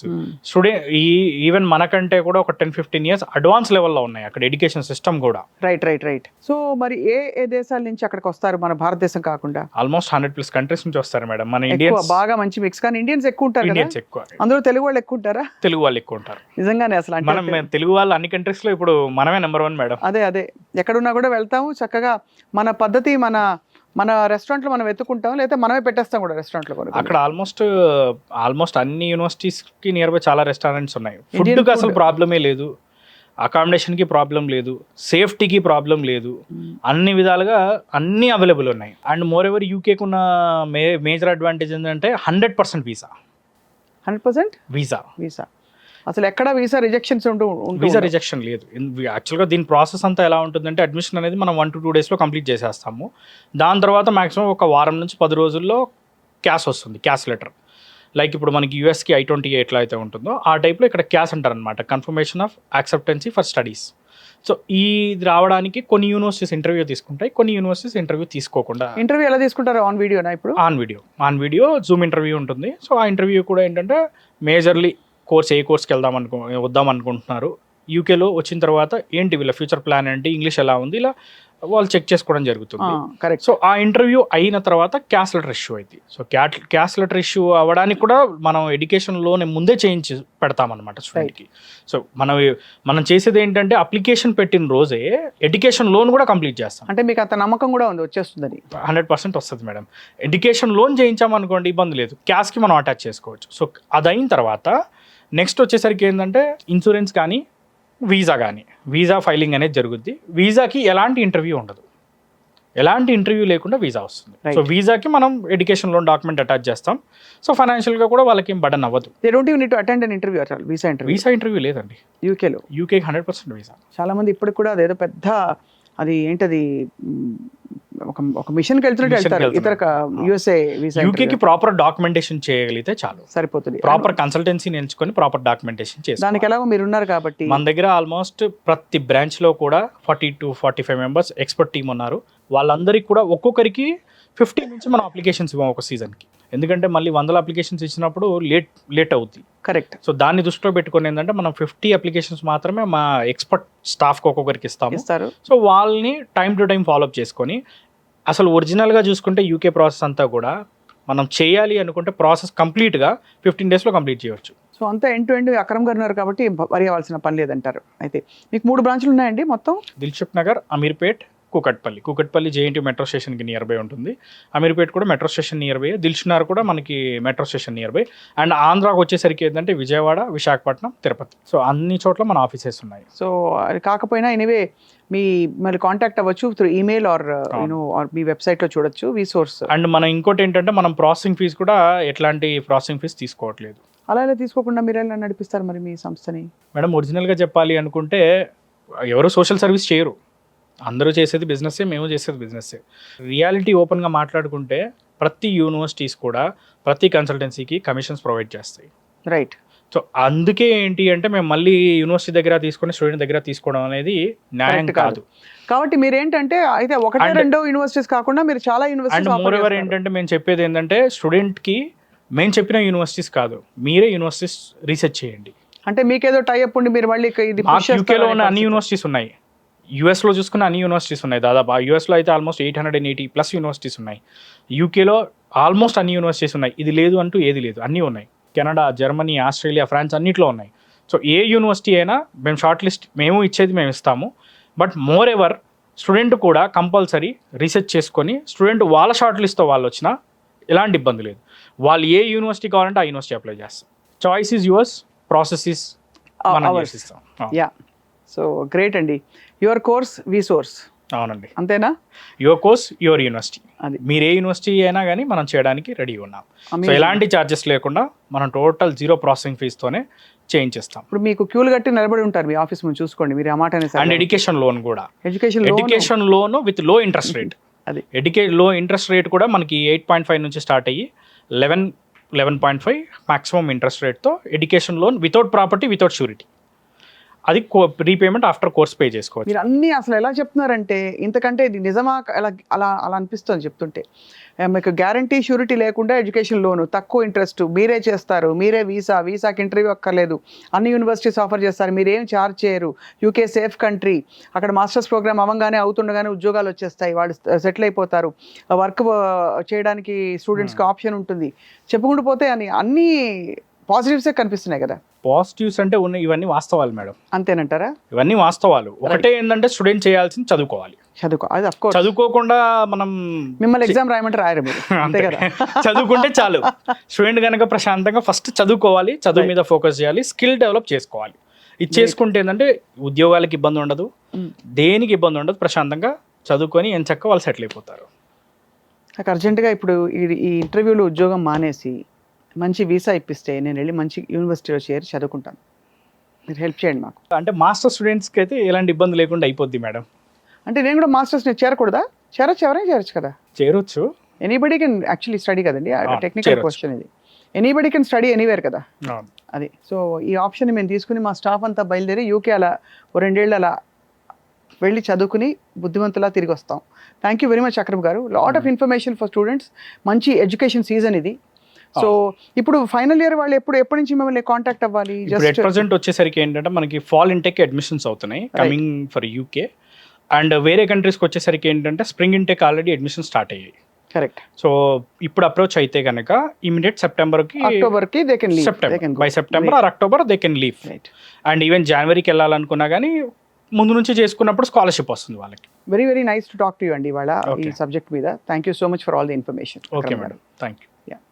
ఈవెన్ మనకంటే కూడా ఒక 10-15 years అడ్వాన్స్ లెవెల్లో ఉన్నాయి అక్కడ ఎడ్యుకేషన్ సిస్టమ్ కూడా. రైట్. సో మరి ఏ దేశాల నుంచి అక్కడికి వస్తారు మన భారతదేశం కాకుండా? ఆల్మోస్ట్ 100+ కంట్రీస్ నుంచి వస్తారు మేడం. మన ఎక్కువ, ఇండియన్స్ బాగా మంచి మిక్స్. కానీ ఇండియన్స్ ఎక్కువ ఉంటారు కదా, ఇండియన్స్ ఎక్కువ, అందులో తెలుగు వాళ్ళు ఎక్కువ ఉంటారా? తెలుగు వాళ్ళు ఎక్కువ ఉంటారు నిజంగానే. అసలు మనం తెలుగు వాళ్ళు అన్ని కంట్రీస్ లో ఇప్పుడు మనమే నెంబర్ 1 మేడం. అదే ఎక్కడున్నా కూడా వెళ్తాము చక్కగా. మన పద్ధతి, మన రెస్టారెంట్లో మనం వెతుకుంటాం, లేదా మనమే పెట్టేస్తాం కూడా రెస్టారెంట్లో కూడా. అక్కడ ఆల్మోస్ట్ అన్ని యూనివర్సిటీస్ కి నియర్ బై చాలా రెస్టారెంట్స్ ఉన్నాయి. ఫుడ్కి అసలు ప్రాబ్లమే లేదు, అకామిడేషన్కి ప్రాబ్లం లేదు, సేఫ్టీకి ప్రాబ్లం లేదు, అన్ని విధాలుగా అన్ని అవైలబుల్ ఉన్నాయి. అండ్ మోర్ ఎవర్ యూకేకి ఉన్న మేజర్ అడ్వాంటేజ్ ఏంటంటే 100% వీసా. 100% వీసా. అసలు ఎక్కడ వీసా రిజెక్షన్స్ వీసా రిజెక్షన్ లేదు. యాక్చువల్గా దీని ప్రాసెస్ అంతా ఎలా ఉంటుందంటే, అడ్మిషన్ అనేది మనం 1-2 daysలో కంప్లీట్ చేసేస్తాము. దాని తర్వాత మాక్సిమం ఒక వారం నుంచి 10 రోజుల్లో క్యాష్ వస్తుంది, క్యాష్ లెటర్. లైక్ ఇప్పుడు మనకి యూఎస్కి I-20 ఎట్లా అయితే ఉంటుందో ఆ టైప్లో ఇక్కడ క్యాష్ అంటారు అనమాట, confirmation of acceptancy for studies. So ఇది రావడానికి కొన్ని యూనివర్సిటీస్ ఇంటర్వ్యూ తీసుకుంటాయి, కొన్ని యూనివర్సిటీస్ ఇంటర్వ్యూ తీసుకోకుండా. ఇంటర్వ్యూ ఎలా తీసుకుంటారు? ఆన్ వీడియోనా? ఇప్పుడు ఆన్ వీడియో జూమ్ ఇంటర్వ్యూ ఉంటుంది. సో ఆ ఇంటర్వ్యూ కూడా ఏంటంటే మేజర్లీ ఏ కోర్స్కి వద్దాం అనుకుంటున్నారు, యూకేలో వచ్చిన తర్వాత ఏంటి వీళ్ళ ఫ్యూచర్ ప్లాన్ ఏంటి, ఇంగ్లీష్ ఎలా ఉంది, ఇలా వాళ్ళు చెక్ చేసుకోవడం జరుగుతుంది. కరెక్ట్. సో ఆ ఇంటర్వ్యూ అయిన తర్వాత క్యాష్ లెటర్ ఇష్యూ అయింది. సో క్యాష్ లెటర్ ఇష్యూ అవ్వడానికి కూడా మనం ఎడ్యుకేషన్ లోన్ ముందే చేయించి పెడతామన్నమాట స్టూడెంట్కి. సో మనం చేసేది ఏంటంటే అప్లికేషన్ పెట్టిన రోజే ఎడ్యుకేషన్ లోన్ కూడా కంప్లీట్ చేస్తాం. అంటే మీకు అంత నమ్మకం కూడా ఉంది వచ్చేస్తుందని? 100% వస్తుంది మేడం. ఎడ్యుకేషన్ లోన్ చేయించామనుకోండి ఇబ్బంది లేదు, క్యాష్కి మనం అటాచ్ చేసుకోవచ్చు. సో అది అయిన తర్వాత నెక్స్ట్ వచ్చేసరికి ఏంటంటే ఇన్సూరెన్స్ కానీ వీసా కానీ, వీసా ఫైలింగ్ అనేది జరుగుద్ది. వీసాకి ఎలాంటి ఇంటర్వ్యూ ఉండదు, ఎలాంటి ఇంటర్వ్యూ లేకుండా వీసా వస్తుంది. సో వీసాకి మనం ఎడ్యుకేషన్ లోన్ డాక్యుమెంట్ అటాచ్ చేస్తాం. సో ఫైనాన్షియల్గా కూడా వాళ్ళకి ఏం బర్డెన్ అవ్వదు. They don't even need to attend an interview at all. Visa interview లేదండి యూకేలో. యూకేకి 100% వీసా. చాలా మంది ఇప్పటికి కూడా అదేదో పెద్ద, అది ఏంటది, ఒక మిషన్కి వెళ్తారు ఇతర యూఎస్ఏ వీసా. యూకేకి ప్రాపర్ డాక్యుమెంటేషన్ చేయగలిగితే చాలు, సరిపోతుంది. ప్రాపర్ కన్సల్టెన్సీని ఎంచుకొని ప్రాపర్ డాక్యుమెంటేషన్ చేసి, దానికి ఎలాగో మీరు ఉన్నారు కాబట్టి మన దగ్గర ఆల్మోస్ట్ ప్రతి బ్రాంచ్ లో కూడా 40-45 members ఎక్స్పర్ట్ టీమ్ ఉన్నారు. వాళ్ళందరికీ కూడా ఒక్కొక్కరికి 50 నుంచి మనం అప్లికేషన్స్ ఇవ్వం ఒక సీజన్కి. ఎందుకంటే మళ్ళీ 100 అప్లికేషన్స్ ఇచ్చినప్పుడు లేట్ అవుతుంది. కరెక్ట్. సో దాన్ని దృష్టిలో పెట్టుకుని ఏంటంటే మనం 50 అప్లికేషన్స్ మాత్రమే మా ఎక్స్పర్ట్ స్టాఫ్కి ఒక్కొక్కరికి ఇస్తారు. సో వాళ్ళని టైం టు టైం ఫాలోఅప్ చేసుకొని, అసలు ఒరిజినల్గా చూసుకుంటే యూకే ప్రాసెస్ అంతా కూడా మనం చేయాలి అనుకుంటే ప్రాసెస్ కంప్లీట్గా 15 daysలో కంప్లీట్ చేయవచ్చు. సో అంతా ఎండ్ టు ఎండ్ అక్రమ్ గారు ఉన్నారు కాబట్టి వరి అవ్వాల్సిన పని లేదంటారు. అయితే మీకు 3 బ్రాంచ్లు ఉన్నాయండి మొత్తం? దిల్సుఖ్ నగర్, అమీర్పేట్, కూకట్పల్లి జేఎన్టీ మెట్రో స్టేషన్కి నియర్ బై ఉంటుంది. అమీర్పేట్ కూడా metro station near by, Dilsukh Nagar కూడా మనకి metro station near by. And ఆంధ్రాకి వచ్చేసరికి ఏంటంటే విజయవాడ, విశాఖపట్నం, తిరుపతి. సో అన్ని చోట్ల మన ఆఫీసెస్ ఉన్నాయి. సో అది కాకపోయినా ఎనీవే మరి కాంటాక్ట్ అవ్వచ్చు త్రూ ఈమెయిల్ ఆర్ మీ వెబ్సైట్లో చూడొచ్చు వీసోర్స్. అండ్ మనం ఇంకోటి ఏంటంటే మనం ప్రాసెసింగ్ ఫీజు కూడా ఎట్లాంటి ప్రాసెసింగ్ ఫీజు తీసుకోవట్లేదు. అలా ఎలా తీసుకోకుండా మీరు ఎలా నడిపిస్తారు మరి మీ సంస్థని? మేడం ఒరిజినల్గా చెప్పాలి అనుకుంటే ఎవరు సోషల్ సర్వీస్ చేయరు, అందరూ చేసేది బిజినెస్సే, మేము చేసేది బిజినెస్సే. రియాలిటీ ఓపెన్గా మాట్లాడుకుంటే ప్రతి యూనివర్సిటీస్ కూడా ప్రతి కన్సల్టెన్సీకి కమిషన్స్ ప్రొవైడ్ చేస్తాయి. రైట్. సో అందుకే ఏంటి అంటే మేము మళ్ళీ యూనివర్సిటీ దగ్గర తీసుకొని స్టూడెంట్ దగ్గర తీసుకోవడం అనేది న్యాయం కాదు. కాబట్టి మీరు ఏంటంటే అయితే 1-2 యూనివర్సిటీస్ కాకుండా మీరు చాలా యూనివర్సిటీస్. అండ్ మోర్ ఎవర్ ఏంటంటే మేము చెప్పేది ఏంటంటే స్టూడెంట్కి మేము చెప్పిన యూనివర్సిటీస్ కాదు, మీరే యూనివర్సిటీస్ రీసెర్చ్ చేయండి. అంటే మీకేదో టైఅప్ ఉండి మీరు మళ్ళీ యూకేలో ఉన్న అన్ని యూనివర్సిటీస్ ఉన్నాయి, యూఎస్లో చూసుకున్న అన్ని యూనివర్సిటీస్ ఉన్నాయి. దాదాపు యూఎస్లో అయితే ఆల్మోస్ట్ 880+ యూనివర్సిటీస్ ఉన్నాయి. యూకేలో ఆల్మోస్ట్ అన్ని యూనివర్సిటీస్ ఉన్నాయి. ఇది లేదు అంటూ ఏది లేదు, అన్నీ ఉన్నాయి. కెనడా, జర్మనీ, ఆస్ట్రేలియా, ఫ్రాన్స్ అన్నిట్లో ఉన్నాయి. సో ఏ యూనివర్సిటీ అయినా మేము షార్ట్ లిస్ట్ మేము ఇస్తాము. బట్ మోర్ ఎవర్ స్టూడెంట్ కూడా కంపల్సరీ రీసెర్చ్ చేసుకొని స్టూడెంట్ వాళ్ళ షార్ట్ లిస్ట్తో వాళ్ళు వచ్చినా ఎలాంటి ఇబ్బంది లేదు. వాళ్ళు ఏ యూనివర్సిటీ కావాలంటే ఆ యూనివర్సిటీ అప్లై చేస్తాం. Choice is yours, process is మనం చేసిస్తాం. యా, సో గ్రేట్ అండి. Your course వీసోర్స్. అవునండి, అంతేనా? Your course your university. అది మీరు ఏ యూనివర్సిటీ అయినా కానీ మనం చేయడానికి రెడీ ఉన్నాం. సో ఎలాంటి ఛార్జెస్ లేకుండా మనం టోటల్ 0 ప్రాసెసింగ్ ఫీజుతోనే చేయించేస్తాం. ఇప్పుడు మీకు క్యూలు కట్టి నిలబడి ఉంటారు మీ ఆఫీస్ ముందు, చూసుకోండి మీరు ఆ మాట. అండ్ ఎడ్యుకేషన్ లోన్ కూడా, ఎడ్యుకేషన్ లోన్ విత్ లో ఇంట్రెస్ట్ రేట్. అది లో ఇంట్రెస్ట్ రేట్ కూడా మనకి 8.5 నుంచి స్టార్ట్ అయ్యి 11.5 మాక్సిమం ఇంట్రెస్ట్ రేట్తో education loan without property, without surety. అది రీపేమెంట్ ఆఫ్టర్ కోర్స్ పే చేసుకోవచ్చు. మీరు అన్నీ అసలు ఎలా చెప్తున్నారంటే ఇంతకంటే ఇది నిజమా అలా అలా అలా అనిపిస్తుంది చెప్తుంటే. మీకు గ్యారంటీ షూరిటీ లేకుండా ఎడ్యుకేషన్ లోను, తక్కువ ఇంట్రెస్ట్, మీరే చేస్తారు, మీరే వీసాకి ఇంటర్వ్యూ అక్కర్లేదు, అన్ని యూనివర్సిటీస్ ఆఫర్ చేస్తారు, మీరు ఏం ఛార్జ్ చేయరు, యూకే సేఫ్ కంట్రీ, అక్కడ మాస్టర్స్ ప్రోగ్రామ్ అవ్వగానే అవుతుండగానే ఉద్యోగాలు వచ్చేస్తాయి, వాళ్ళు సెటిల్ అయిపోతారు, వర్క్ చేయడానికి స్టూడెంట్స్కి ఆప్షన్ ఉంటుంది, చెప్పుకుంటూ పోతే అని అన్నీ పాజిటివ్సే కనిపిస్తున్నాయి కదా. పాజిటివ్స్ అంటే ఇవన్నీ వాస్తవాలు మేడం, అంతేనంటారా? ఇవన్నీ వాస్తవాలు. ఒకటే ఏంటంటే స్టూడెంట్ చేయాల్సింది చదువుకోవాలి. అది అఫ్ కోర్స్. చదువుకోకుండా మనం మిమ్మల్ని ఎగ్జామ్ రాయమంటే రాయరు మీరు, అంతే కదా. చదువుకుంటే చాలు. స్టూడెంట్ కనుక ప్రశాంతంగా ఫస్ట్ చదువుకోవాలి, చదువు మీద ఫోకస్ చేయాలి, స్కిల్ డెవలప్ చేసుకోవాలి. ఇది చేసుకుంటే ఏంటంటే ఉద్యోగాలకు ఇబ్బంది ఉండదు, దేనికి ఇబ్బంది ఉండదు, ప్రశాంతంగా చదువుకొని ఎంచక్క వాళ్ళు సెటిల్ అయిపోతారు. నాకు అర్జెంటుగా ఇప్పుడు ఈ ఇంటర్వ్యూలో ఉద్యోగం మానేసి మంచి వీసా ఇప్పిస్తే నేను వెళ్ళి మంచి యూనివర్సిటీలో చేరి చదువుకుంటాను, మీరు హెల్ప్ చేయండి మాకు. అంటే మాస్టర్ స్టూడెంట్స్కి అయితే ఎలాంటి ఇబ్బంది లేకుండా అయిపోద్ది మేడం. అంటే నేను కూడా మాస్టర్స్ నేను చేరకూడదా? ఎవరైనా చేరచ్చు కదా. చేరొచ్చు. ఎనీబడి కెన్ యాక్చువల్లీ స్టడీ కదండి, టెక్నికల్ చేరొచ్చు. క్వశ్చన్ ఇది. ఎనీబడి కెన్ స్టడీ ఎనీవేర్ కదా, అవును. అది. సో ఈ ఆప్షన్ మేము తీసుకుని మా స్టాఫ్ అంతా బయలుదేరి యూకే అలా 2 ఏళ్ళు అలా వెళ్ళి చదువుకుని బుద్ధిమంతులా తిరిగి వస్తాం. Thank you very much Akram గారు. Lot of information for students. మంచి ఎడ్యుకేషన్ సీజన్ ఇది. సో ఇప్పుడు ఫైనల్ ఇయర్ వాళ్ళు ఎప్పటి నుంచి మిమ్మల్ని కాంటాక్ట్ అవ్వాలి? ఇప్పుడు ఎట్ ప్రజెంట్ వచ్చేసరికి ఏంటంటే మనకి ఫాల్ ఇంటెక్ అడ్మిషన్స్ అవుతున్నాయి కమింగ్ ఫర్ యూకే. అండ్ వేరే కంట్రీస్కి వచ్చేసరికి ఏంటంటే spring intake already admission start అయ్యాయి. కరెక్ట్. సో ఇప్పుడు అప్రోచ్ అయితే కనుక ఇమీడియట్ సెప్టెంబర్కి they can leave. By September or October they can leave. And even జనవరికి వెళ్ళాలనుకున్నా కానీ ముందు నుంచి చేసుకున్నప్పుడు స్కాలర్షిప్ వస్తుంది వాళ్ళకి. Very very nice to talk to you అండి ఇవాళ ఈ సబ్జెక్ట్ మీద. Thank you so much for all the information. Okay madam, thank you.